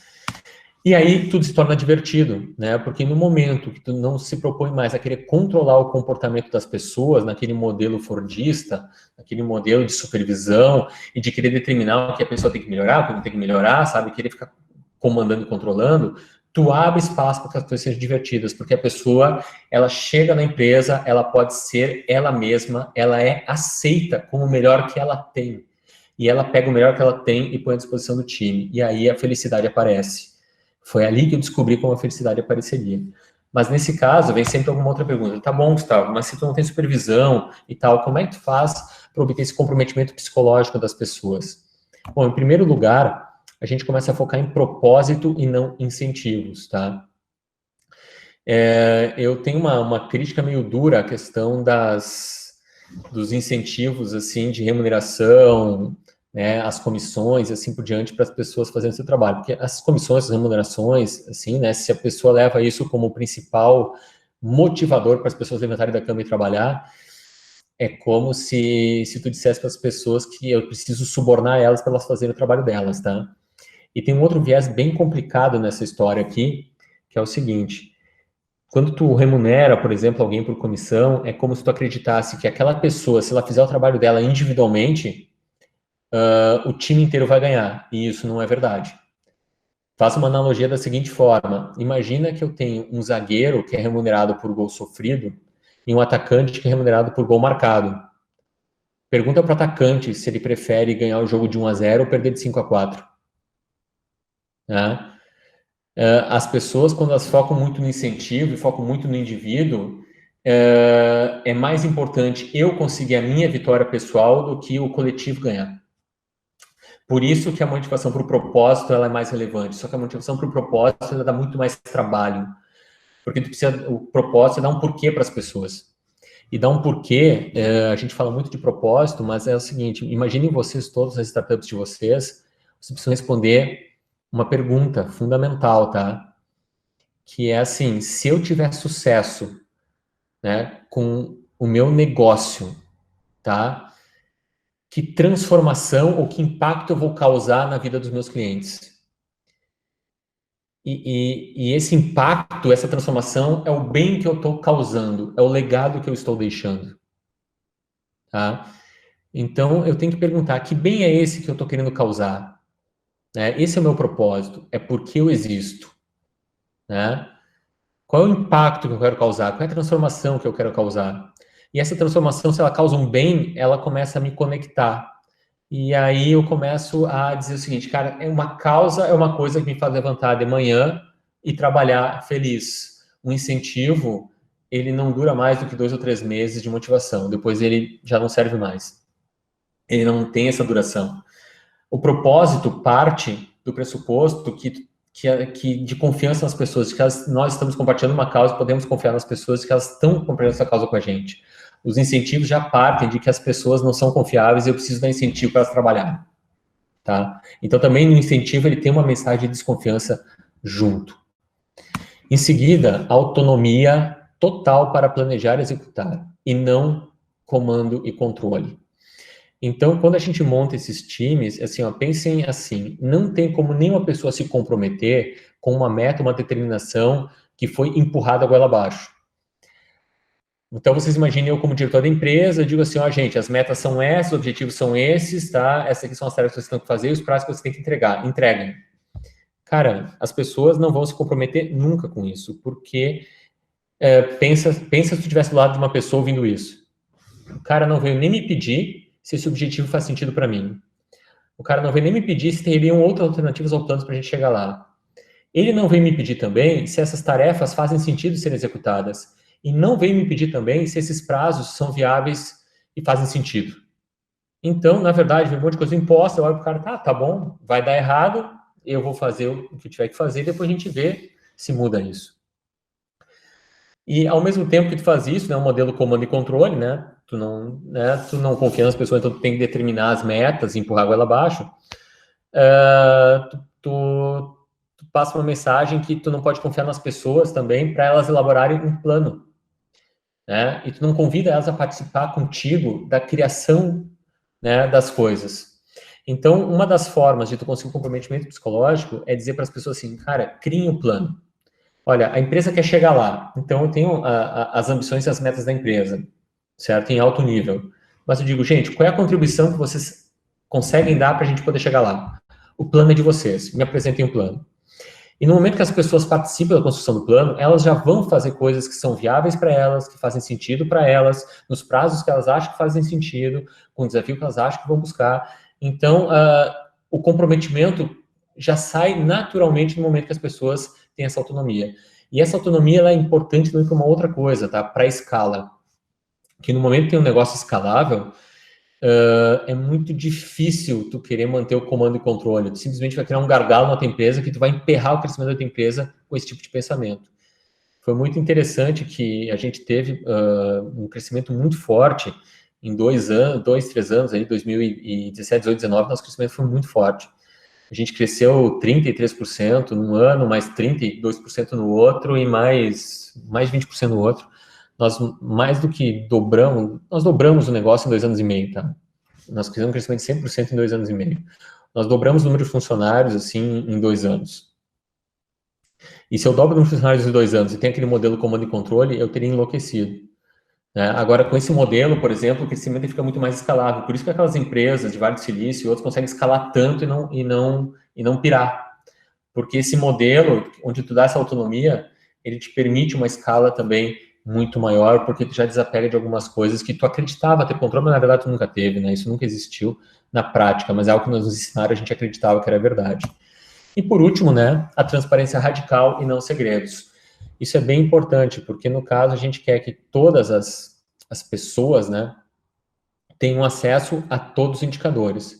E aí tudo se torna divertido, né? Porque no momento que tu não se propõe mais a querer controlar o comportamento das pessoas, naquele modelo fordista, naquele modelo de supervisão, e de querer determinar o que a pessoa tem que melhorar, o que não tem que melhorar, sabe? Querer ficar comandando e controlando, tu abre espaço para que as coisas sejam divertidas, porque a pessoa, ela chega na empresa, ela pode ser ela mesma, ela é aceita como o melhor que ela tem. E ela pega o melhor que ela tem e põe à disposição do time. E aí a felicidade aparece. Foi ali que eu descobri como a felicidade apareceria. Mas nesse caso, vem sempre alguma outra pergunta. Tá bom, Gustavo, mas se tu não tem supervisão e tal, como é que tu faz para obter esse comprometimento psicológico das pessoas? Bom, em primeiro lugar, a gente começa a focar em propósito e não incentivos, tá? Eu tenho uma crítica meio dura à questão dos incentivos, assim, de remuneração, né, as comissões, assim por diante, para as pessoas fazendo seu trabalho. Porque as comissões, as remunerações, assim, né, se a pessoa leva isso como principal motivador para as pessoas levantarem da cama e trabalhar, é como se tu dissesse para as pessoas que eu preciso subornar elas para elas fazerem o trabalho delas, tá? E tem um outro viés bem complicado nessa história aqui, que é o seguinte: quando tu remunera, por exemplo, alguém por comissão, é como se tu acreditasse que aquela pessoa, se ela fizer o trabalho dela individualmente, o time inteiro vai ganhar. E isso não é verdade. Faço uma analogia da seguinte forma: imagina que eu tenho um zagueiro que é remunerado por gol sofrido e um atacante que é remunerado por gol marcado. Pergunta para o atacante se ele prefere ganhar o jogo de 1-0 ou perder de 5-4. Né? As pessoas, quando elas focam muito no incentivo e focam muito no indivíduo, é mais importante eu conseguir a minha vitória pessoal do que o coletivo ganhar. Por isso que a motivação para o propósito ela é mais relevante. Só que a motivação para o propósito ela dá muito mais trabalho. Porque o propósito é dar um porquê para as pessoas. E dar um porquê, a gente fala muito de propósito, mas é o seguinte: imaginem vocês, todas as startups de vocês precisam responder uma pergunta fundamental, tá? Que é assim: se eu tiver sucesso, né, com o meu negócio, tá? Que transformação ou que impacto eu vou causar na vida dos meus clientes? E esse impacto, essa transformação é o bem que eu estou causando, é o legado que eu estou deixando, tá? Então, eu tenho que perguntar: que bem é esse que eu estou querendo causar? Né? Esse é o meu propósito, é porque eu existo, né? Qual é o impacto que eu quero causar? Qual é a transformação que eu quero causar? E essa transformação, se ela causa um bem, ela começa a me conectar. E aí eu começo a dizer o seguinte: cara, uma causa é uma coisa que me faz levantar de manhã e trabalhar feliz. Um incentivo, ele não dura mais do que 2 ou 3 meses de motivação. Depois ele já não serve mais. Ele não tem essa duração. O propósito parte do pressuposto que de confiança nas pessoas, de que nós estamos compartilhando uma causa, podemos confiar nas pessoas, de que elas estão compartilhando essa causa com a gente. Os incentivos já partem de que as pessoas não são confiáveis e eu preciso dar incentivo para elas trabalharem. Tá? Então, também no incentivo, ele tem uma mensagem de desconfiança junto. Em seguida, autonomia total para planejar e executar, e não comando e controle. Então, quando a gente monta esses times, assim, ó, pensem assim: não tem como nenhuma pessoa se comprometer com uma meta, uma determinação que foi empurrada goela abaixo. Então, vocês imaginem eu como diretor da empresa, eu digo assim: ó, gente, as metas são essas, os objetivos são esses, tá? Essas aqui são as tarefas que vocês têm que fazer, os prazos que vocês têm que entregar. Entreguem. Cara, as pessoas não vão se comprometer nunca com isso, porque pensa se tu estivesse do lado de uma pessoa ouvindo isso. O cara não veio nem me pedir se esse objetivo faz sentido para mim. O cara não veio nem me pedir se teriam outras alternativas ou planos para a gente chegar lá. Ele não veio me pedir também se essas tarefas fazem sentido serem executadas. E não veio me pedir também se esses prazos são viáveis e fazem sentido. Então, na verdade, vem um monte de coisa imposta, eu olho para o cara: tá bom, vai dar errado, eu vou fazer o que tiver que fazer, depois a gente vê se muda isso. E, ao mesmo tempo que tu faz isso, né, um modelo comando e controle, né, tu não confia nas pessoas, então tu tem que determinar as metas, empurrar a goela abaixo. tu passa uma mensagem que tu não pode confiar nas pessoas também para elas elaborarem um plano, né? E tu não convida elas a participar contigo da criação, né, das coisas. Então, uma das formas de tu conseguir um comprometimento psicológico é dizer para as pessoas assim, cara, criem um plano. Olha, a empresa quer chegar lá, então eu tenho as ambições e as metas da empresa, certo? Em alto nível. Mas eu digo, gente, qual é a contribuição que vocês conseguem dar para a gente poder chegar lá? O plano é de vocês, me apresentem um plano. E no momento que as pessoas participam da construção do plano, elas já vão fazer coisas que são viáveis para elas, que fazem sentido para elas, nos prazos que elas acham que fazem sentido, com o desafio que elas acham que vão buscar. Então, o comprometimento já sai naturalmente no momento que as pessoas têm essa autonomia. E essa autonomia ela é importante também para uma outra coisa, tá? Para a escala. Que no momento que tem um negócio escalável, é muito difícil tu querer manter o comando e controle. Tu simplesmente vai criar um gargalo na tua empresa que tu vai emperrar o crescimento da tua empresa com esse tipo de pensamento. Foi muito interessante que a gente teve um crescimento muito forte em 3 anos, aí, 2017, 18, 19, nosso crescimento foi muito forte. A gente cresceu 33% num ano, mais 32% no outro e mais 20% no outro. Nós mais do que dobramos o negócio em 2 anos e meio, tá? Nós fizemos um crescimento de 100% em 2 anos e meio. Nós dobramos o número de funcionários, assim, em 2 anos. E se eu dobro o número de funcionários em 2 anos e tenho aquele modelo comando e controle, eu teria enlouquecido. Né? Agora, com esse modelo, por exemplo, o crescimento fica muito mais escalável. Por isso que aquelas empresas de Vale do Silício e outros conseguem escalar tanto e não pirar. Porque esse modelo, onde tu dá essa autonomia, ele te permite uma escala também muito maior, porque tu já desapega de algumas coisas que tu acreditava ter controle, mas na verdade tu nunca teve, né? Isso nunca existiu na prática, mas é algo que nos ensinaram, a gente acreditava que era verdade. E por último, né, a transparência radical e não segredos. Isso é bem importante, porque no caso a gente quer que todas as pessoas, né, tenham acesso a todos os indicadores.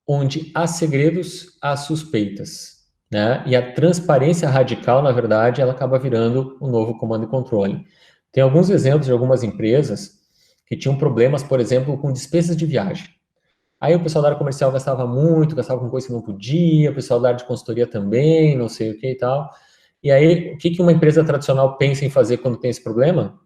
Onde há segredos, há suspeitas. Né? E a transparência radical, na verdade, ela acaba virando um novo comando e controle. Tem alguns exemplos de algumas empresas que tinham problemas, por exemplo, com despesas de viagem. Aí o pessoal da área comercial gastava muito, gastava com coisa que não podia, o pessoal da área de consultoria também, não sei o que e tal. E aí, o que uma empresa tradicional pensa em fazer quando tem esse problema?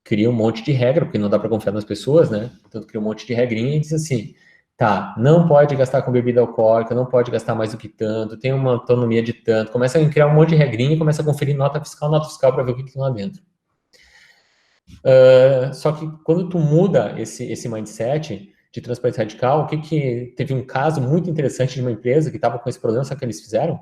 Cria um monte de regra, porque não dá para confiar nas pessoas, né? Então, cria um monte de regrinha e diz assim, tá, não pode gastar com bebida alcoólica, não pode gastar mais do que tanto, tem uma autonomia de tanto, começa a criar um monte de regrinha e começa a conferir nota fiscal para ver o que tem lá dentro. Só que quando tu muda esse mindset de transparência radical, teve um caso muito interessante de uma empresa que estava com esse problema, sabe o que eles fizeram?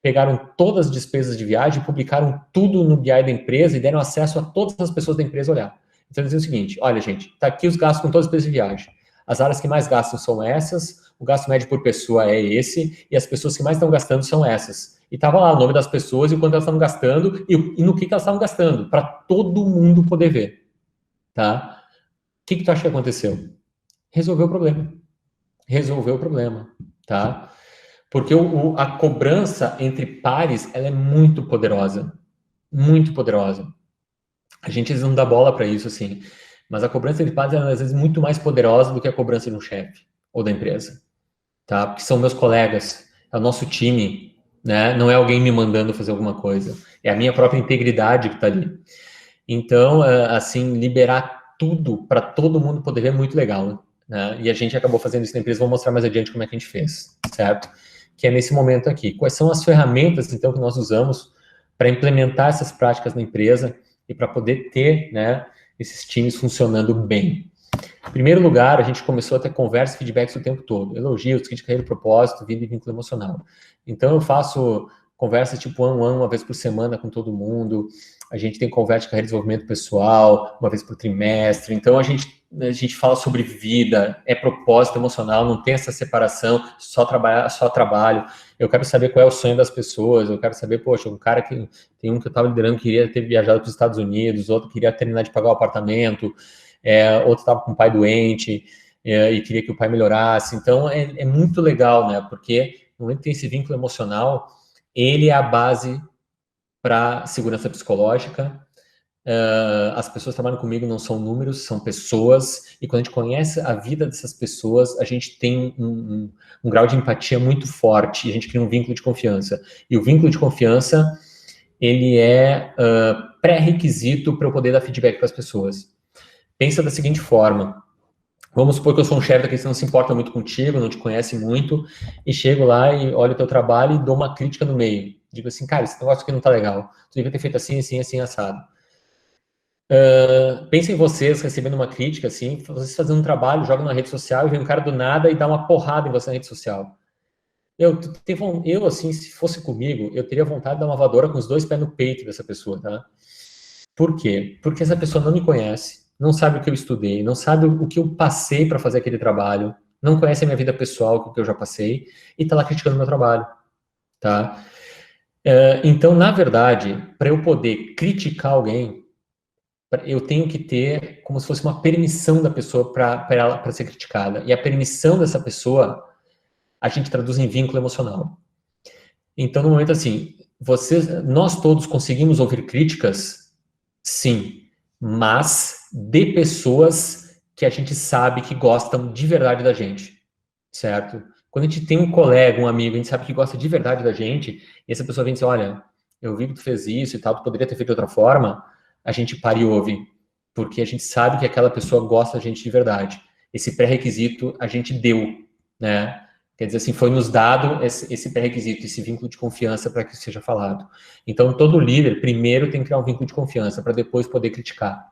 Pegaram todas as despesas de viagem, publicaram tudo no BI da empresa e deram acesso a todas as pessoas da empresa olhar. Então, eles diziam o seguinte, olha, gente, tá aqui os gastos com todas as despesas de viagem. As áreas que mais gastam são essas, o gasto médio por pessoa é esse, e as pessoas que mais estão gastando são essas. E tava lá o nome das pessoas e o quanto elas estavam gastando e no que elas estavam gastando, para todo mundo poder ver. Tá? O que tu acha que aconteceu? Resolveu o problema. Resolveu o problema. Tá? Porque a cobrança entre pares, ela é muito poderosa. Muito poderosa. A gente às vezes não dá bola para isso, assim. Mas a cobrança entre pares, ela é às vezes muito mais poderosa do que a cobrança de um chefe ou da empresa. Tá? Porque são meus colegas, é o nosso time, né? Não é alguém me mandando fazer alguma coisa. É a minha própria integridade que está ali. Então, assim, liberar tudo para todo mundo poder ver é muito legal. Né? E a gente acabou fazendo isso na empresa, vou mostrar mais adiante como é que a gente fez, certo? Que é nesse momento aqui. Quais são as ferramentas, então, que nós usamos para implementar essas práticas na empresa e para poder ter, né, esses times funcionando bem? Em primeiro lugar, a gente começou a ter conversa e feedbacks o tempo todo. Elogios, kit de carreira, propósito, vida e vínculo emocional. Então, eu faço conversas tipo uma vez por semana com todo mundo. A gente tem conversa de carreira e desenvolvimento pessoal, uma vez por trimestre. Então, a gente fala sobre vida, é propósito emocional, não tem essa separação, só trabalho. Eu quero saber qual é o sonho das pessoas, eu quero saber, poxa, um cara que tem um que eu estava liderando queria ter viajado para os Estados Unidos, outro queria terminar de pagar o apartamento, outro estava com o pai doente e queria que o pai melhorasse. Então, é muito legal, né? Porque no momento que tem esse vínculo emocional, ele é a base para segurança psicológica, As pessoas que trabalham comigo não são números, são pessoas, e quando a gente conhece a vida dessas pessoas, a gente tem um grau de empatia muito forte, e a gente cria um vínculo de confiança. E o vínculo de confiança, ele é pré-requisito para eu poder dar feedback para as pessoas. Pensa da seguinte forma: vamos supor que eu sou um chefe que não se importa muito contigo, não te conhece muito, e chego lá e olho o teu trabalho e dou uma crítica no meio. Digo assim, cara, esse negócio aqui não tá legal. Tu devia ter feito assim, assim, assim, assado. Pensa em vocês recebendo uma crítica, assim, vocês fazendo um trabalho, jogam na rede social e vem um cara do nada e dá uma porrada em você na rede social. Eu, assim, se fosse comigo, eu teria vontade de dar uma voadora com os 2 pés no peito dessa pessoa, tá? Por quê? Porque essa pessoa não me conhece, não sabe o que eu estudei, não sabe o que eu passei para fazer aquele trabalho, não conhece a minha vida pessoal, o que eu já passei, e tá lá criticando o meu trabalho, tá? Então, na verdade, para eu poder criticar alguém, eu tenho que ter como se fosse uma permissão da pessoa para ser criticada. E a permissão dessa pessoa, a gente traduz em vínculo emocional. Então, no momento assim, nós todos conseguimos ouvir críticas? Sim, mas de pessoas que a gente sabe que gostam de verdade da gente, certo? Quando a gente tem um colega, um amigo, a gente sabe que gosta de verdade da gente, e essa pessoa vem dizer, olha, eu vi que tu fez isso e tal, tu poderia ter feito de outra forma, a gente para e ouve, porque a gente sabe que aquela pessoa gosta da gente de verdade. Esse pré-requisito a gente deu, né? Quer dizer assim, foi nos dado esse pré-requisito, esse vínculo de confiança para que seja falado. Então, todo líder, primeiro, tem que criar um vínculo de confiança para depois poder criticar,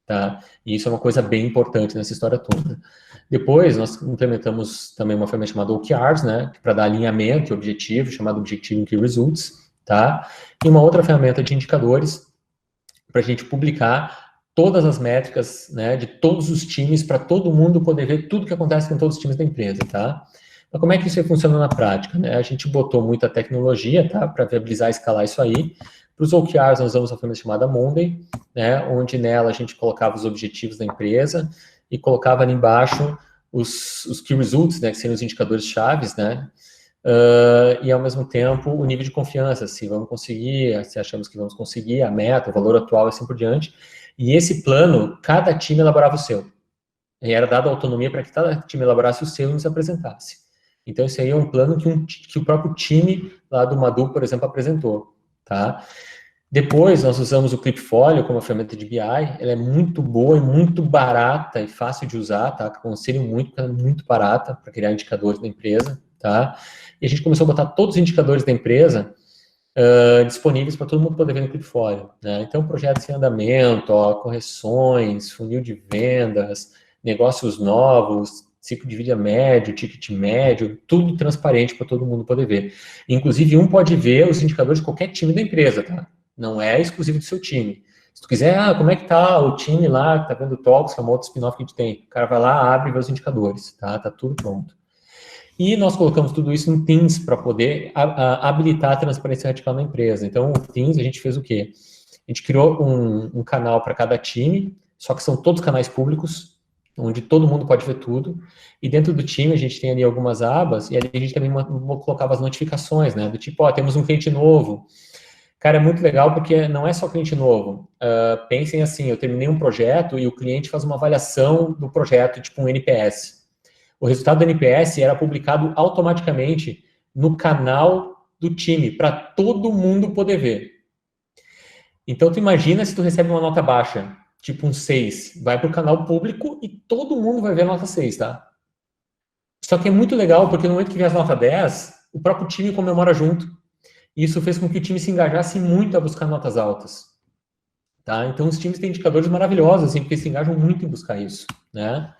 tá? E isso é uma coisa bem importante nessa história toda. Depois, nós implementamos também uma ferramenta chamada OKRs, né? Para dar alinhamento e objetivo, chamado Objective Key Results, tá? E uma outra ferramenta de indicadores para a gente publicar todas as métricas, né, de todos os times, para todo mundo poder ver tudo que acontece com todos os times da empresa, tá? Mas como é que isso funciona na prática, né? A gente botou muita tecnologia, tá, para viabilizar e escalar isso aí. Para os OKRs, nós usamos uma ferramenta chamada Monday, né, onde nela a gente colocava os objetivos da empresa e colocava ali embaixo os Key Results, né, que seriam os indicadores chaves, né, e ao mesmo tempo o nível de confiança, se vamos conseguir, se achamos que vamos conseguir, a meta, o valor atual e assim por diante. E esse plano, cada time elaborava o seu. E era dada autonomia para que cada time elaborasse o seu e nos apresentasse. Então, esse aí é um plano que o próprio time lá do Madu, por exemplo, apresentou, tá? Depois, nós usamos o Clipfolio como ferramenta de BI. Ela é muito boa e muito barata e fácil de usar, tá? Aconselho muito, porque ela é muito barata para criar indicadores da empresa, tá? E a gente começou a botar todos os indicadores da empresa disponíveis para todo mundo poder ver no Clipfolio, né? Então, projetos em andamento, correções, funil de vendas, negócios novos, ciclo de vida médio, ticket médio, tudo transparente para todo mundo poder ver. Inclusive, pode ver os indicadores de qualquer time da empresa, tá? Não é exclusivo do seu time. Se tu quiser, como é que tá o time lá, que tá vendo o Talks, que é uma outra spin-off que a gente tem. O cara vai lá, abre e vê os indicadores, tá? Tá tudo pronto. E nós colocamos tudo isso no Teams para poder habilitar a transparência radical na empresa. Então, o Teams, a gente fez o quê? A gente criou um canal para cada time, só que são todos canais públicos, onde todo mundo pode ver tudo. E dentro do time, a gente tem ali algumas abas, e ali a gente também colocava as notificações, né? Do tipo, ó, temos um cliente novo. Cara, é muito legal porque não é só cliente novo. Pensem assim, eu terminei um projeto e o cliente faz uma avaliação do projeto, tipo um NPS. O resultado do NPS era publicado automaticamente no canal do time, para todo mundo poder ver. Então, tu imagina se tu recebe uma nota baixa, tipo um 6, vai para o canal público e todo mundo vai ver a nota 6, tá? Só que é muito legal, porque no momento que vem a nota 10, o próprio time comemora junto. E isso fez com que o time se engajasse muito a buscar notas altas. Tá? Então, os times têm indicadores maravilhosos, assim, porque se engajam muito em buscar isso, né?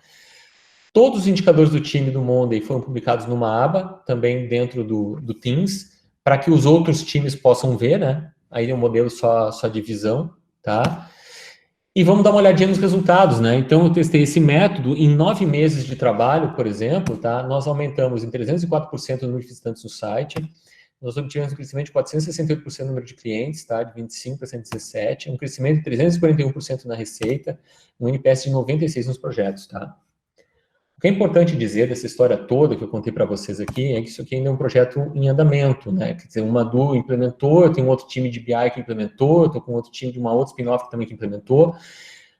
Todos os indicadores do time do Monday foram publicados numa aba, também dentro do Teams, para que os outros times possam ver, né? Aí é um modelo só de visão, tá? E vamos dar uma olhadinha nos resultados, né? Então, eu testei esse método em 9 meses de trabalho, por exemplo, tá? Nós aumentamos em 304% o número de visitantes no site, nós obtivemos um crescimento de 468% no número de clientes, tá? De 25 para 117, um crescimento de 341% na receita, um NPS de 96 nos projetos, tá? O que é importante dizer dessa história toda que eu contei para vocês aqui é que isso aqui ainda é um projeto em andamento, né? Quer dizer, uma Du implementou, eu tenho outro time de BI que implementou, eu estou com outro time de uma outra spin-off também que implementou,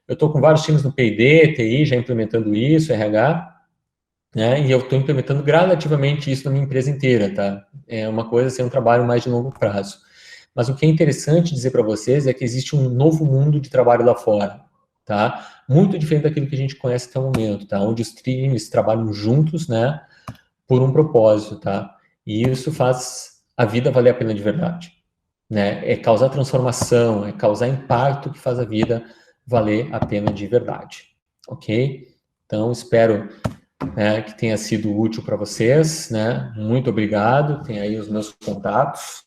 eu estou com vários times no P&D, TI já implementando isso, RH, né? E eu estou implementando gradativamente isso na minha empresa inteira, tá? É uma coisa, assim, um trabalho mais de longo prazo. Mas o que é interessante dizer para vocês é que existe um novo mundo de trabalho lá fora, tá? Muito diferente daquilo que a gente conhece até o momento, tá? Onde os times trabalham juntos, né? Por um propósito, tá? E isso faz a vida valer a pena de verdade, né? É causar transformação, é causar impacto que faz a vida valer a pena de verdade, ok? Então, espero, né, que tenha sido útil para vocês, né? Muito obrigado. Tem aí os meus contatos.